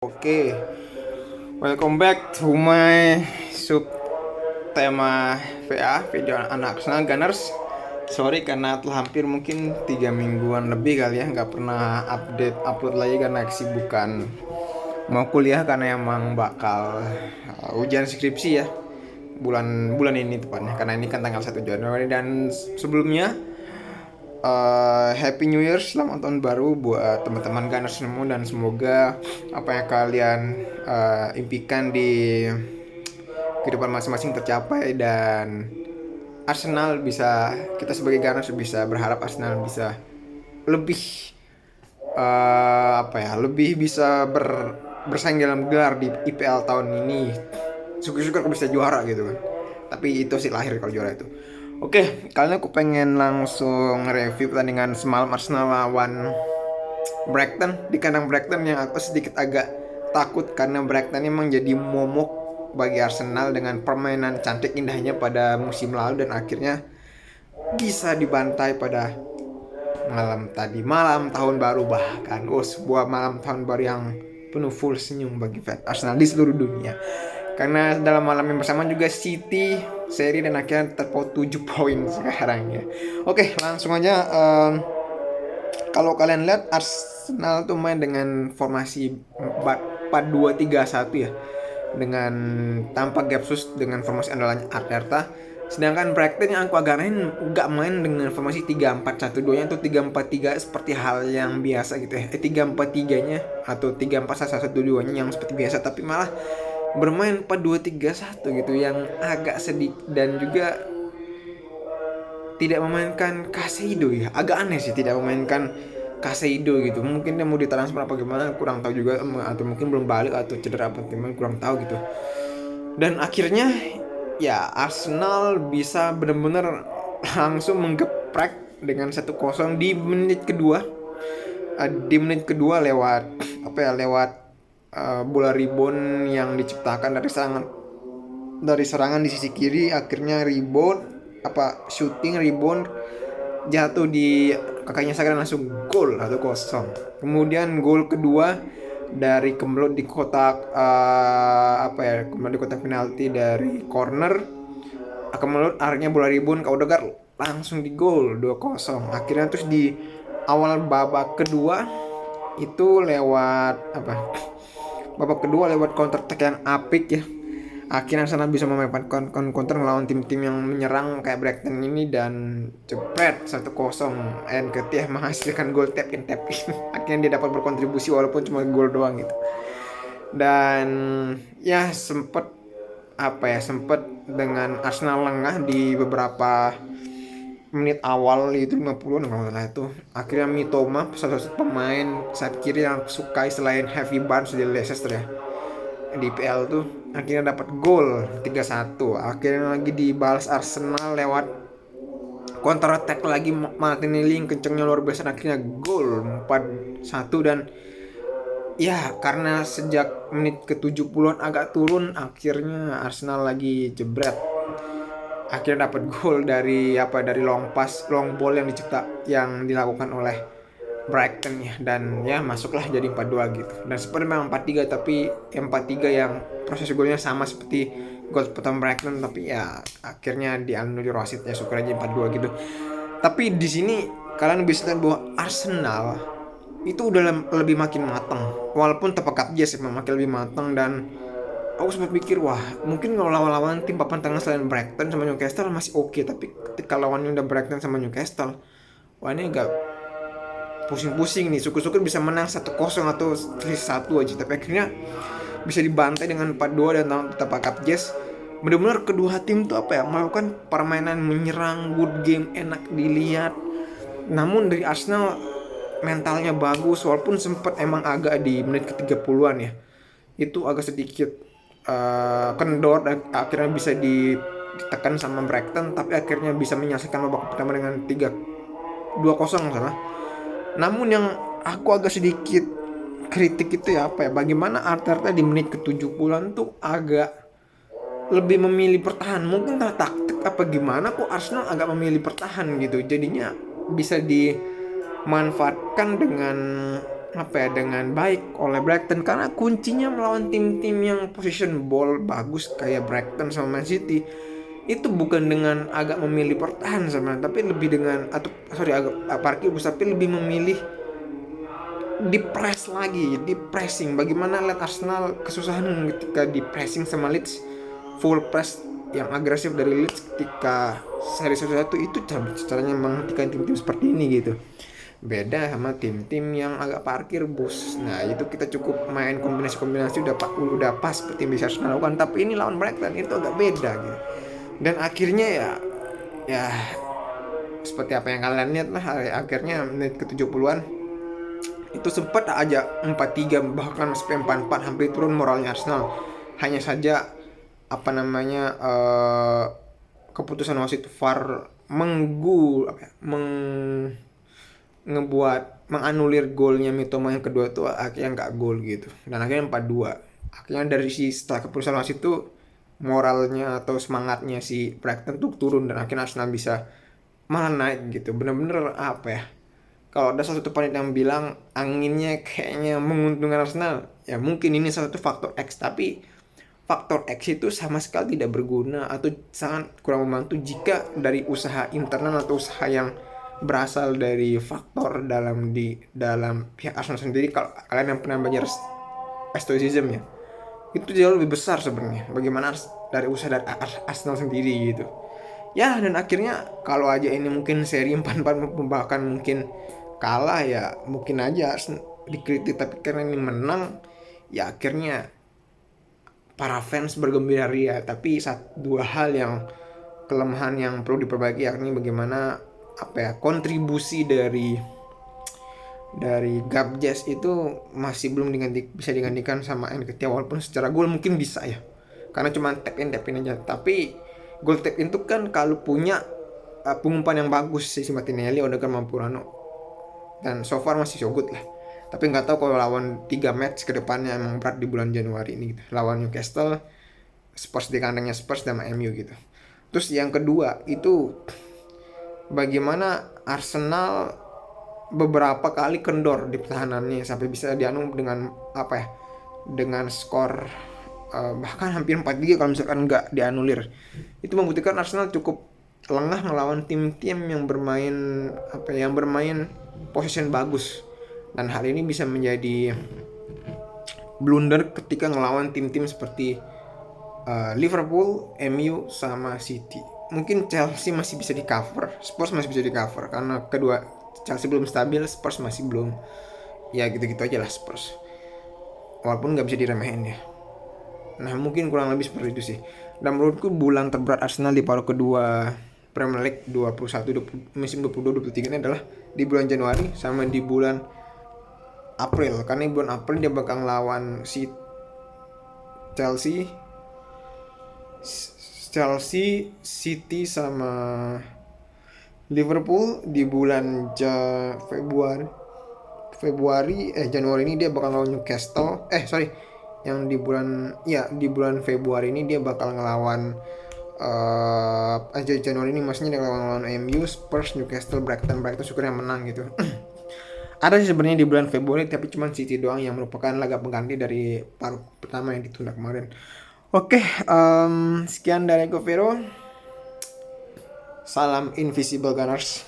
Oke, welcome back to my sub tema VA video anak Arsenal Gunners. Sorry karena telah hampir mungkin 3 mingguan lebih kali ya nggak pernah upload lagi karena kesibukan mau kuliah karena emang bakal ujian skripsi ya bulan ini tepatnya karena ini kan tanggal 1 Januari. Dan sebelumnya Happy New Year, selamat tahun baru buat teman-teman Gunners semua, dan semoga apa yang kalian impikan di kehidupan masing-masing tercapai, dan Arsenal bisa, kita sebagai Gunners bisa berharap Arsenal bisa lebih lebih bisa bersaing dalam gelar di IPL tahun ini. Syukur-syukur aku bisa juara gitu kan. Tapi itu sih lahir kalau juara itu. Oke, kali ini aku pengen langsung review pertandingan semalam Arsenal lawan Brighton di kandang Brighton, yang aku sedikit agak takut karena Brighton memang jadi momok bagi Arsenal dengan permainan cantik indahnya pada musim lalu, dan akhirnya bisa dibantai pada malam tahun baru, bahkan sebuah malam tahun baru yang penuh full senyum bagi fans Arsenal di seluruh dunia. Karena dalam malam yang bersama juga City seri dan akhirnya terpaut 7 poin sekarang ya. Oke, langsung aja. Kalau kalian lihat Arsenal tuh main dengan formasi 4-2-3-1 ya, dengan tanpa Gapsus, dengan formasi andalannya Arteta. Sedangkan Brighton yang aku agak nggak main dengan formasi 3-4-1-2 nya, atau 3-4-3 seperti hal yang biasa gitu ya. 3-4-3 nya atau 3-4-1-1-2 nya yang seperti biasa, tapi malah bermain 4-2-3-1 gitu, yang agak sedih. Dan juga tidak memainkan Casado ya, agak aneh sih tidak memainkan Casado gitu. Mungkin dia mau ditransfer apa gimana, kurang tahu juga, atau mungkin belum balik atau cedera apa gimana, kurang tahu gitu. Dan akhirnya ya Arsenal bisa benar-benar langsung menggeprek dengan 1-0 di menit kedua. Di menit kedua lewat bola rebound yang diciptakan dari serangan di sisi kiri. Akhirnya shooting rebound jatuh di kakaknya Sagan, langsung gol 1-0. Kemudian gol kedua dari kemelut di kotak kemelut di kotak penalti dari corner, kemelut akhirnya bola rebound ke Odegaard, langsung di gol 2-0. Akhirnya terus di awal babak kedua itu babak kedua lewat counter attack yang apik ya, akhirnya Arsenal bisa memanfaatkan counter melawan tim-tim yang menyerang kayak Brighton ini, dan jepret 1-0. Nketiah menghasilkan gol tap in. Akhirnya dia dapat berkontribusi walaupun cuma gol doang gitu. Dan ya sempet dengan Arsenal lengah di beberapa menit awal itu 50-an kalau salah itu. Akhirnya Mitoma, salah satu pemain sayap kiri yang sukai selain Harvey Barnes di Leicester ya, di PL tuh, akhirnya dapat gol 3-1. Akhirnya lagi dibalas Arsenal lewat counter attack lagi, Martinelli yang kencengnya luar biasa, akhirnya gol 4-1. Dan ya karena sejak menit ke-70-an agak turun, akhirnya Arsenal lagi jebret, akhirnya dapat gol dari long ball yang dilakukan oleh Brighton ya, dan ya masuklah jadi 4-2 gitu. Dan sebenarnya memang 4-3, tapi 4-3 yang proses golnya sama seperti gol pertama Brighton, tapi ya akhirnya dianulir wasit ya, syukur aja 4-2 gitu. Tapi di sini kalian bisa lihat bahwa Arsenal itu udah lebih makin matang, walaupun tepat Jazz makin lebih matang. Dan aku sempat pikir, wah mungkin kalau lawan-lawan tim papan tengah selain Brighton sama Newcastle masih oke, tapi ketika lawannya udah Brighton sama Newcastle, wah ini agak pusing-pusing nih. Syukur-syukur bisa menang 1-0 atau 1 aja, tapi akhirnya bisa dibantai dengan 4-2 dan tetap Cup Jazz. Benar-benar kedua tim tuh melakukan permainan menyerang, good game, enak dilihat. Namun dari Arsenal mentalnya bagus, walaupun sempat emang agak di menit ke-30-an ya, itu agak sedikit kendor, dan akhirnya bisa ditekan sama Brighton, tapi akhirnya bisa menyelesaikan babak pertama dengan 2-0 salah. Namun yang aku agak sedikit kritik itu bagaimana Arteta di menit ke-70-an tuh agak lebih memilih bertahan. Mungkin taktik apa gimana kok Arsenal agak memilih bertahan gitu, jadinya bisa dimanfaatkan dengan dengan baik oleh Brighton, karena kuncinya melawan tim-tim yang position ball bagus kayak Brighton sama Man City itu bukan dengan agak memilih pertahan sebenarnya, tapi lebih dengan agak parkir bus, tapi lebih memilih di press lagi, di pressing. Bagaimana lihat Arsenal kesusahan ketika di pressing sama Leeds, full press yang agresif dari Leeds ketika seri 1-1 itu caranya menghentikan tim-tim seperti ini gitu. Beda sama tim-tim yang agak parkir bus. Nah itu kita cukup main kombinasi-kombinasi udah pas seperti yang bisa Arsenal lakukan. Tapi ini lawan Brighton itu agak beda gitu. Dan akhirnya ya seperti apa yang kalian lihat lah, akhirnya menit ke 70-an itu sempat aja 4-3 bahkan sampai 4-4, hampir turun moralnya Arsenal. Hanya saja apa namanya keputusan wasit VAR menganulir golnya Mitoma yang kedua itu akhirnya nggak gol gitu, dan akhirnya 4-2. Akhirnya dari setelah keputusan wasit itu moralnya atau semangatnya si Brighton tuh turun, dan akhirnya Arsenal bisa malah naik gitu. Bener-bener apa ya, kalau ada salah satu panitia yang bilang anginnya kayaknya menguntungkan Arsenal, ya mungkin ini salah satu faktor X. Tapi faktor X itu sama sekali tidak berguna atau sangat kurang membantu jika dari usaha internal atau usaha yang berasal dari faktor dalam pihak Arsenal sendiri. Kalau kalian yang pernah belajar stoicism ya, itu jauh lebih besar sebenarnya bagaimana dari usaha dari Arsenal sendiri gitu. Ya, dan akhirnya kalau aja ini mungkin seri 4-4 bahkan mungkin kalah, ya mungkin aja dikritik, tapi karena ini menang ya akhirnya para fans bergembira ria. Tapi dua hal yang kelemahan yang perlu diperbaiki, yakni bagaimana kontribusi dari Gabjes itu masih belum bisa digantikan sama Nketiah, walaupun secara gol mungkin bisa ya karena cuma tap in aja. Tapi gol tap in itu kan kalau punya pengumpan yang bagus si Martinelli, Odegaard, Maupurano, dan so far masih so good lah. Tapi nggak tahu kalau lawan 3 match ke depannya emang berat di bulan Januari ini gitu. Lawan Newcastle, Spurs di kandangnya Spurs, dan MU gitu. Terus yang kedua itu bagaimana Arsenal beberapa kali kendor di pertahanannya sampai bisa dengan dengan skor bahkan hampir 4-3 kalau misalkan nggak dianulir. Itu membuktikan Arsenal cukup lengah melawan tim-tim yang bermain possession bagus, dan hal ini bisa menjadi blunder ketika ngelawan tim-tim seperti Liverpool, MU, sama City. Mungkin Chelsea masih bisa di cover, Spurs masih bisa di cover karena kedua Chelsea belum stabil, Spurs masih belum. Ya gitu-gitu aja lah Spurs, walaupun nggak bisa diremehin ya. Nah mungkin kurang lebih seperti itu sih. Dan menurutku bulan terberat Arsenal di paruh kedua Premier League musim 22-23 ini adalah di bulan Januari sama di bulan April. Karena di bulan April dia bakal lawan si Chelsea, City sama Liverpool. Di bulan Januari ini dia bakal lawan Newcastle. Yang di bulan Februari ini dia bakal ngelawan Januari ini maksudnya dia ngelawan MU, Spurs, Newcastle, Brighton syukur yang menang gitu. Ada sih sebenarnya di bulan Februari, tapi cuma City doang yang merupakan laga pengganti dari paruh pertama yang ditunda kemarin. Oke, sekian dari Govero. Salam Invisible Gunners.